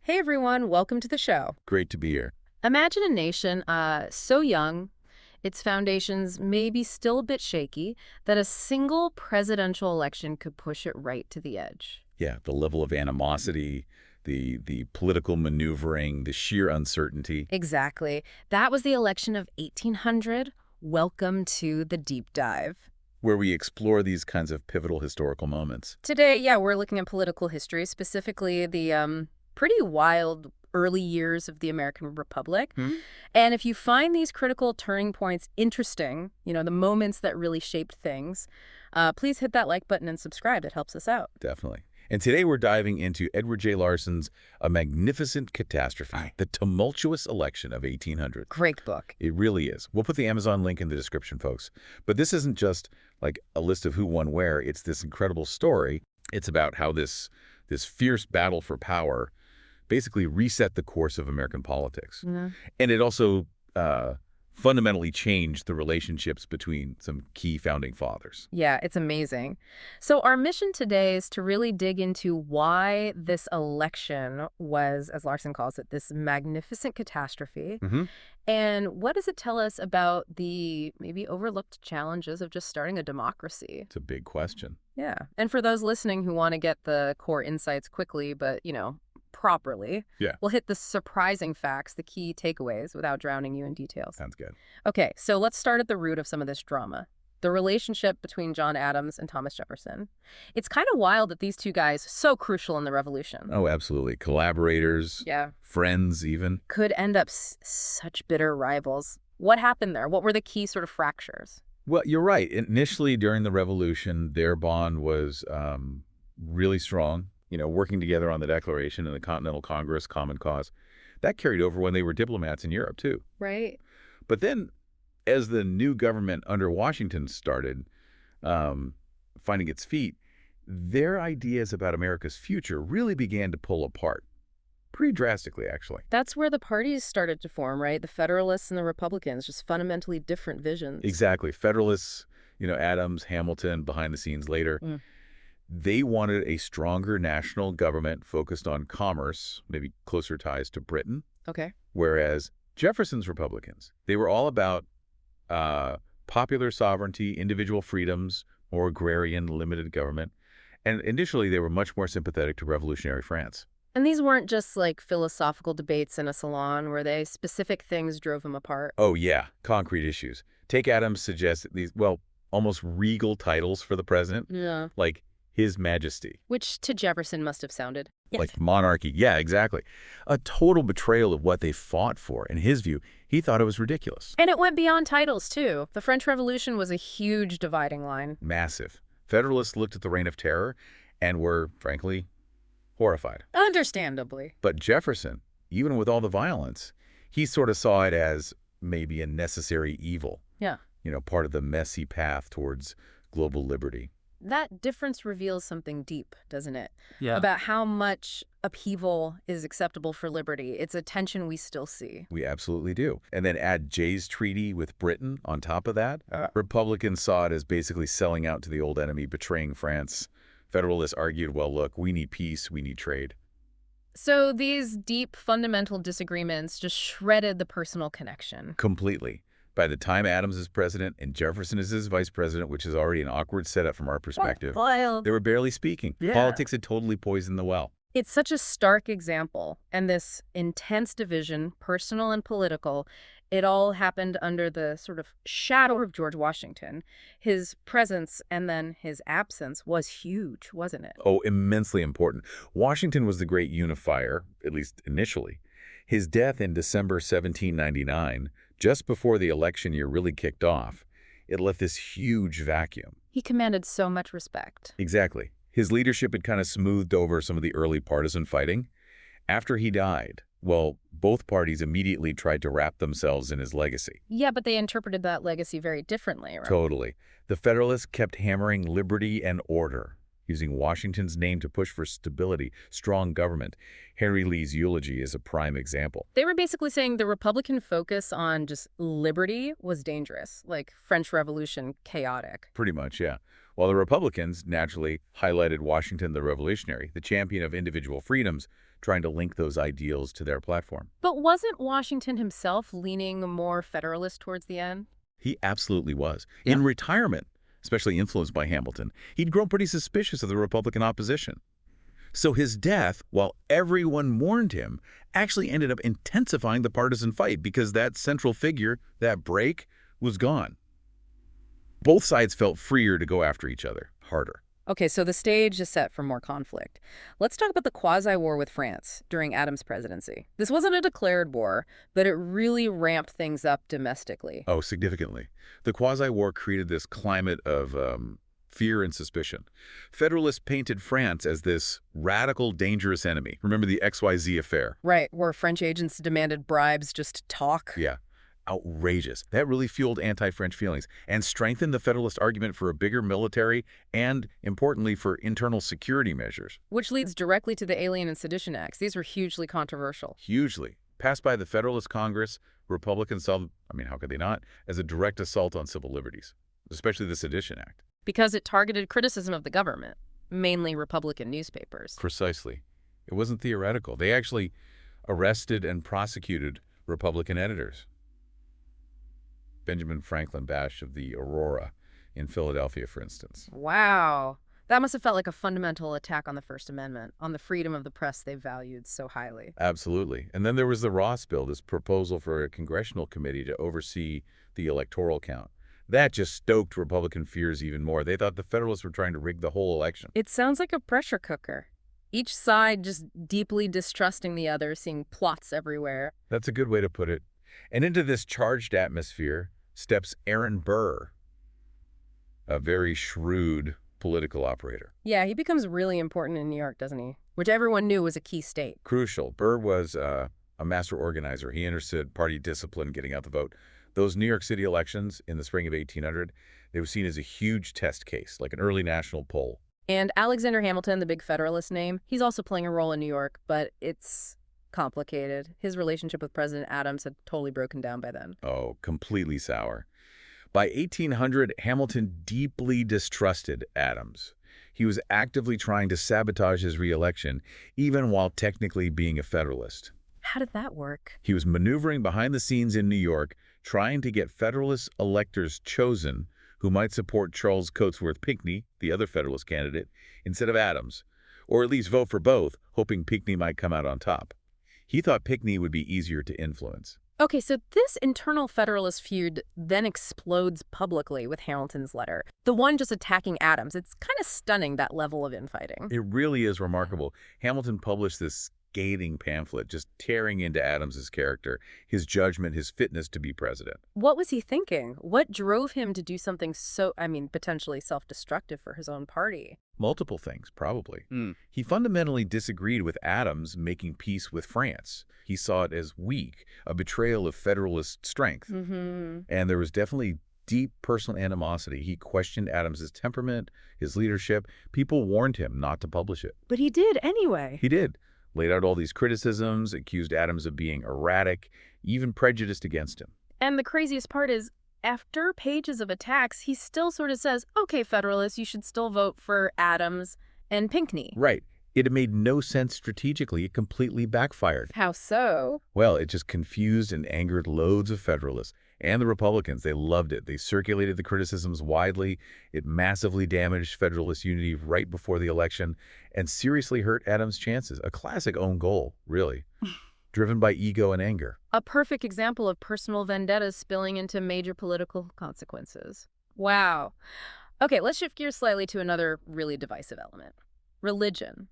Hey everyone, welcome to the show. Great to be here. Imagine a nation so young, its foundations maybe still a bit shaky, that a single presidential election could push it right to the edge. Yeah, the level of animosity, the political maneuvering, the sheer uncertainty. Exactly. That was the election of 1800. Welcome to the deep dive. Where we explore these kinds of pivotal historical moments. Today, yeah, we're looking at political history, specifically the pretty wild early years of the American Republic. Hmm? And if you find these critical turning points interesting, the moments that really shaped things, please hit that like button and subscribe. It helps us out. Definitely. And today we're diving into EdwardJLarson's A Magnificent Catastrophe, the tumultuous election of 1800. Great book. It really is. We'll put the Amazon link in the description, folks. But this isn't just like a list of who won where. It's this incredible story. It's about how this fierce battle for power basically reset the course of American politics. Yeah. And it also fundamentally changed the relationships between some key founding fathers. Yeah, it's amazing. So our mission today is to really dig into why this election was, as Larson calls it, this magnificent catastrophe. Mm-hmm. And what does it tell us about the maybe overlooked challenges of just starting a democracy? It's a big question. Yeah. And for those listening who want to get the core insights quickly, but, properly, Yeah. we'll hit the surprising facts, the key takeaways, without drowning you in details. Sounds good. Okay, so let's start at the root of some of this drama. The relationship between John Adams and Thomas Jefferson. It's kind of wild that these two guys, so crucial in the Revolution. Oh, absolutely. Collaborators, Yeah. friends even. Could end up such bitter rivals. What happened there? What were the key sort of fractures? Well, you're right. Initially, during the Revolution, their bond was really strong. Working together on the Declaration and the Continental Congress, Common Cause. That carried over when they were diplomats in Europe, too. Right. But then, as the new government under Washington started finding its feet, their ideas about America's future really began to pull apart. Pretty drastically, actually. That's where the parties started to form, right? The Federalists and the Republicans, just fundamentally different visions. Exactly. Federalists, Adams, Hamilton, behind the scenes later. Mm. They wanted a stronger national government focused on commerce, maybe closer ties to Britain. Okay. Whereas Jefferson's Republicans, they were all about popular sovereignty, individual freedoms, more agrarian, limited government. And initially, they were much more sympathetic to revolutionary France. And these weren't just like philosophical debates in a salon, were they? Specific things drove them apart. Oh, yeah, concrete issues. Take Adams suggests these, almost regal titles for the president, Yeah. like His Majesty. Which to Jefferson must have sounded. Like monarchy. Yeah, exactly. A total betrayal of what they fought for. In his view, he thought it was ridiculous. And it went beyond titles, too. The French Revolution was a huge dividing line. Massive. Federalists looked at the Reign of Terror and were, frankly, horrified. Understandably. But Jefferson, even with all the violence, he sort of saw it as maybe a necessary evil. Yeah. Part of the messy path towards global liberty. That difference reveals something deep, doesn't it? Yeah. About how much upheaval is acceptable for liberty. It's a tension we still see. We absolutely do. And then add Jay's treaty with Britain on top of that. Republicans saw it as basically selling out to the old enemy, betraying France. Federalists argued, well, look, we need peace, we need trade. So these deep, fundamental disagreements just shredded the personal connection. Completely. By the time Adams is president and Jefferson is his vice president, which is already an awkward setup from our perspective, they were barely speaking. Yeah. Politics had totally poisoned the well. It's such a stark example. And this intense division, personal and political, it all happened under the sort of shadow of George Washington. His presence and then his absence was huge, wasn't it? Oh, immensely important. Washington was the great unifier, at least initially. His death in December 1799, just before the election year really kicked off, it left this huge vacuum. He commanded so much respect. Exactly. His leadership had kind of smoothed over some of the early partisan fighting. After he died, both parties immediately tried to wrap themselves in his legacy. Yeah, but they interpreted that legacy very differently, right? Totally. The Federalists kept hammering liberty and order, using Washington's name to push for stability, strong government. Henry Lee's eulogy is a prime example. They were basically saying the Republican focus on just liberty was dangerous, like French Revolution chaotic. Pretty much, yeah. While the Republicans naturally highlighted Washington the revolutionary, the champion of individual freedoms, trying to link those ideals to their platform. But wasn't Washington himself leaning more federalist towards the end? He absolutely was. Yeah. In retirement, especially influenced by Hamilton, he'd grown pretty suspicious of the Republican opposition. So his death, while everyone mourned him, actually ended up intensifying the partisan fight because that central figure, that break, was gone. Both sides felt freer to go after each other, harder. Okay, so the stage is set for more conflict. Let's talk about the quasi-war with France during Adams' presidency. This wasn't a declared war, but it really ramped things up domestically. Oh, significantly. The quasi-war created this climate of fear and suspicion. Federalists painted France as this radical, dangerous enemy. Remember the XYZ affair? Right, where French agents demanded bribes just to talk. Yeah. Outrageous. That really fueled anti-French feelings and strengthened the Federalist argument for a bigger military and, importantly, for internal security measures. Which leads directly to the Alien and Sedition Acts. These were hugely controversial. Hugely. Passed by the Federalist Congress, Republicans saw, how could they not, as a direct assault on civil liberties, especially the Sedition Act. Because it targeted criticism of the government, mainly Republican newspapers. Precisely. It wasn't theoretical. They actually arrested and prosecuted Republican editors. Benjamin Franklin Bash of the Aurora in Philadelphia, for instance. Wow. That must have felt like a fundamental attack on the First Amendment, on the freedom of the press they valued so highly. Absolutely. And then there was the Ross Bill, this proposal for a congressional committee to oversee the electoral count. That just stoked Republican fears even more. They thought the Federalists were trying to rig the whole election. It sounds like a pressure cooker. Each side just deeply distrusting the other, seeing plots everywhere. That's a good way to put it. And into this charged atmosphere steps Aaron Burr, a very shrewd political operator. Yeah, he becomes really important in New York, doesn't he? Which everyone knew was a key state. Crucial. Burr was a master organizer. He understood party discipline, getting out the vote. Those New York City elections in the spring of 1800, they were seen as a huge test case, like an early national poll. And Alexander Hamilton, the big Federalist name, he's also playing a role in New York, but it's complicated. His relationship with President Adams had totally broken down by then. Oh, completely sour. By 1800, Hamilton deeply distrusted Adams. He was actively trying to sabotage his re-election, even while technically being a Federalist. How did that work? He was maneuvering behind the scenes in New York, trying to get Federalist electors chosen who might support Charles Cotesworth Pinckney, the other Federalist candidate, instead of Adams, or at least vote for both, hoping Pinckney might come out on top. He thought Pinckney would be easier to influence. Okay, so this internal Federalist feud then explodes publicly with Hamilton's letter. The one just attacking Adams. It's kind of stunning, that level of infighting. It really is remarkable. Hamilton published this scathing pamphlet, just tearing into Adams's character, his judgment, his fitness to be president. What was he thinking? What drove him to do something so, potentially self-destructive for his own party? Multiple things, probably. He fundamentally disagreed with Adams making peace with France. He saw it as weak, a betrayal of Federalist strength. And there was definitely deep personal animosity. He questioned Adams's temperament, his leadership. People warned him not to publish it. But he did anyway. He did. Laid out all these criticisms, accused Adams of being erratic, even prejudiced against him. And the craziest part is, after pages of attacks, he still sort of says, okay, Federalists, you should still vote for Adams and Pinckney. Right. It made no sense strategically. It completely backfired. How so? Well, it just confused and angered loads of Federalists. And the Republicans, they loved it. They circulated the criticisms widely. It massively damaged Federalist unity right before the election and seriously hurt Adams' chances. A classic own goal, really, driven by ego and anger. A perfect example of personal vendettas spilling into major political consequences. Wow. Okay, let's shift gears slightly to another really divisive element. Religion.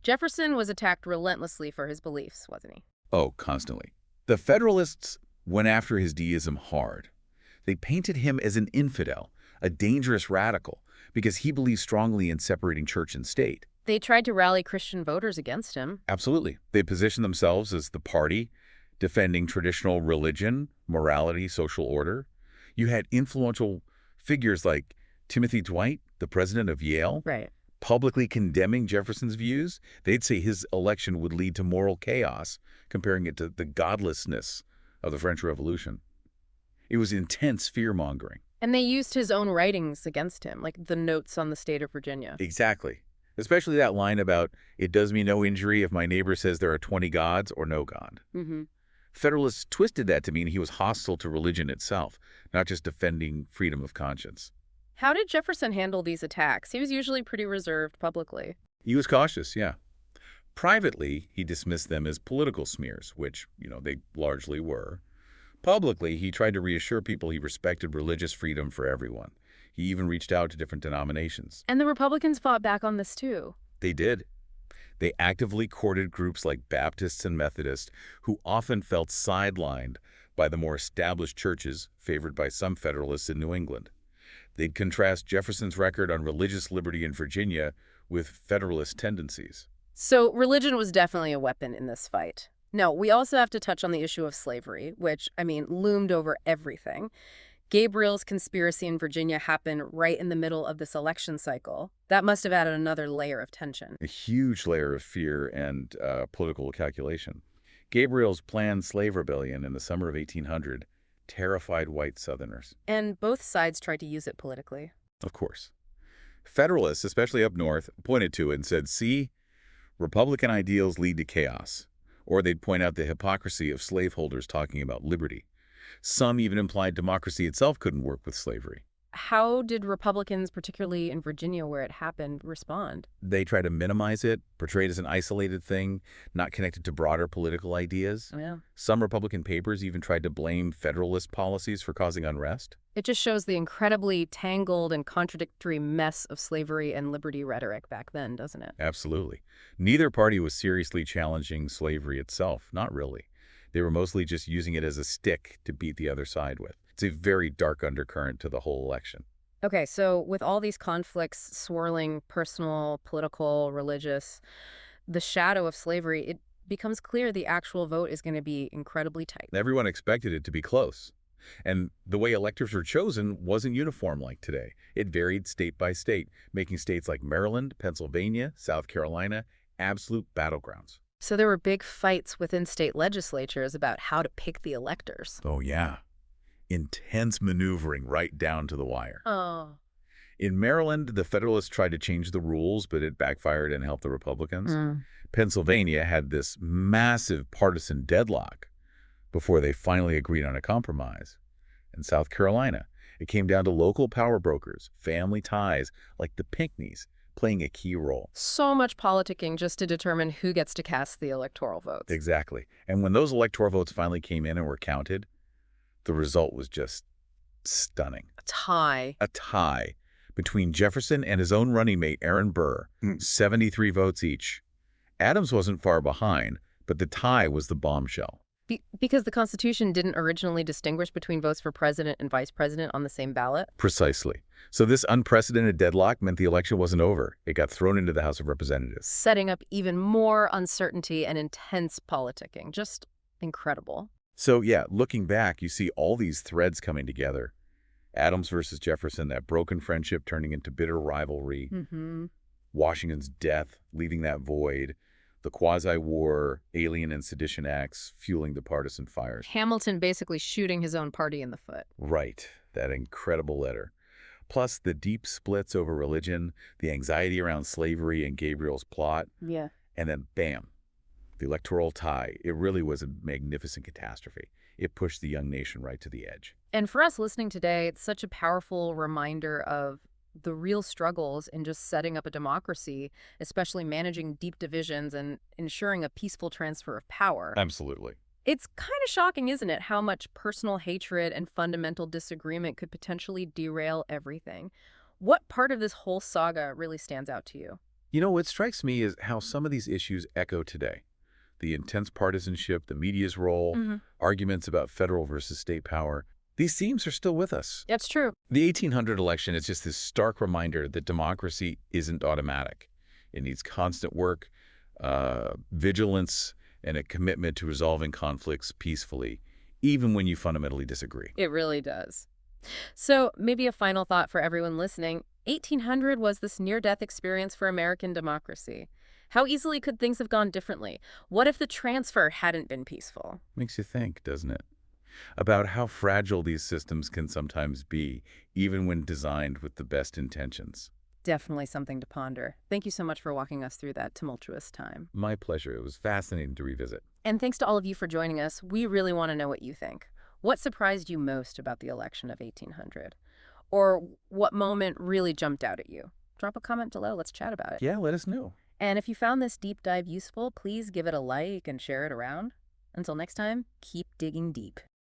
Jefferson was attacked relentlessly for his beliefs, wasn't he? Oh, constantly. The Federalists went after his deism hard. They painted him as an infidel, a dangerous radical, because he believed strongly in separating church and state. They tried to rally Christian voters against him. Absolutely. They positioned themselves as the party defending traditional religion, morality, social order. You had influential figures like Timothy Dwight, the president of Yale, Right. publicly condemning Jefferson's views. They'd say his election would lead to moral chaos, comparing it to the godlessness of the French Revolution. It was intense fear-mongering. And they used his own writings against him, like the notes on the state of Virginia. Exactly. Especially that line about, it does me no injury if my neighbor says there are 20 gods or no God. Hmm. Federalists twisted that to mean he was hostile to religion itself, not just defending freedom of conscience. How did Jefferson handle these attacks? He was usually pretty reserved publicly. He was cautious, yeah. Privately, he dismissed them as political smears, which, they largely were. Publicly, he tried to reassure people he respected religious freedom for everyone. He even reached out to different denominations. And the Republicans fought back on this too. They did. They actively courted groups like Baptists and Methodists, who often felt sidelined by the more established churches favored by some Federalists in New England. They'd contrast Jefferson's record on religious liberty in Virginia with Federalist tendencies. So religion was definitely a weapon in this fight. No, we also have to touch on the issue of slavery, which, loomed over everything. Gabriel's conspiracy in Virginia happened right in the middle of this election cycle. That must have added another layer of tension. A huge layer of fear and political calculation. Gabriel's planned slave rebellion in the summer of 1800 terrified white Southerners. And both sides tried to use it politically. Of course. Federalists, especially up north, pointed to it and said, see, Republican ideals lead to chaos. Or they'd point out the hypocrisy of slaveholders talking about liberty. Some even implied democracy itself couldn't work with slavery. How did Republicans, particularly in Virginia where it happened, respond? They try to minimize it, portray it as an isolated thing, not connected to broader political ideas. Yeah. Some Republican papers even tried to blame Federalist policies for causing unrest. It just shows the incredibly tangled and contradictory mess of slavery and liberty rhetoric back then, doesn't it? Absolutely. Neither party was seriously challenging slavery itself, not really. They were mostly just using it as a stick to beat the other side with. It's a very dark undercurrent to the whole election. Okay, so with all these conflicts swirling personal, political, religious, the shadow of slavery, it becomes clear the actual vote is going to be incredibly tight. Everyone expected it to be close. And the way electors were chosen wasn't uniform like today. It varied state by state, making states like Maryland, Pennsylvania, South Carolina absolute battlegrounds. So there were big fights within state legislatures about how to pick the electors. Oh, yeah. Intense maneuvering right down to the wire. Oh. In Maryland, the Federalists tried to change the rules, but it backfired and helped the Republicans. Pennsylvania had this massive partisan deadlock before they finally agreed on a compromise. In South Carolina, it came down to local power brokers, family ties, like the Pinckneys, playing a key role. So much politicking just to determine who gets to cast the electoral votes. Exactly. And when those electoral votes finally came in and were counted, the result was just stunning. A tie. A tie between Jefferson and his own running mate, Aaron Burr, 73 votes each. Adams wasn't far behind, but the tie was the bombshell. Because the Constitution didn't originally distinguish between votes for president and vice president on the same ballot? Precisely. So this unprecedented deadlock meant the election wasn't over. It got thrown into the House of Representatives. Setting up even more uncertainty and intense politicking. Just incredible. So yeah, looking back, you see all these threads coming together. Adams versus Jefferson, that broken friendship turning into bitter rivalry. Washington's death, leaving that void. The quasi-war, alien and sedition acts fueling the partisan fires. Hamilton basically shooting his own party in the foot. Right, that incredible letter. Plus the deep splits over religion, the anxiety around slavery and Gabriel's plot. Yeah. And then bam, the electoral tie. It really was a magnificent catastrophe. It pushed the young nation right to the edge. And for us listening today, it's such a powerful reminder of the real struggles in just setting up a democracy, especially managing deep divisions and ensuring a peaceful transfer of power. Absolutely. It's kind of shocking, isn't it, how much personal hatred and fundamental disagreement could potentially derail everything. What part of this whole saga really stands out to you? You know, what strikes me is how some of these issues echo today. The intense partisanship, the media's role, arguments about federal versus state power. These themes are still with us. That's true. The 1800 election is just this stark reminder that democracy isn't automatic. It needs constant work, vigilance, and a commitment to resolving conflicts peacefully, even when you fundamentally disagree. It really does. So maybe a final thought for everyone listening. 1800 was this near-death experience for American democracy. How easily could things have gone differently? What if the transfer hadn't been peaceful? Makes you think, doesn't it? About how fragile these systems can sometimes be, even when designed with the best intentions. Definitely something to ponder. Thank you so much for walking us through that tumultuous time. My pleasure. It was fascinating to revisit. And thanks to all of you for joining us. We really want to know what you think. What surprised you most about the election of 1800? Or what moment really jumped out at you? Drop a comment below. Let's chat about it. Yeah, let us know. And if you found this deep dive useful, please give it a like and share it around. Until next time, keep digging deep.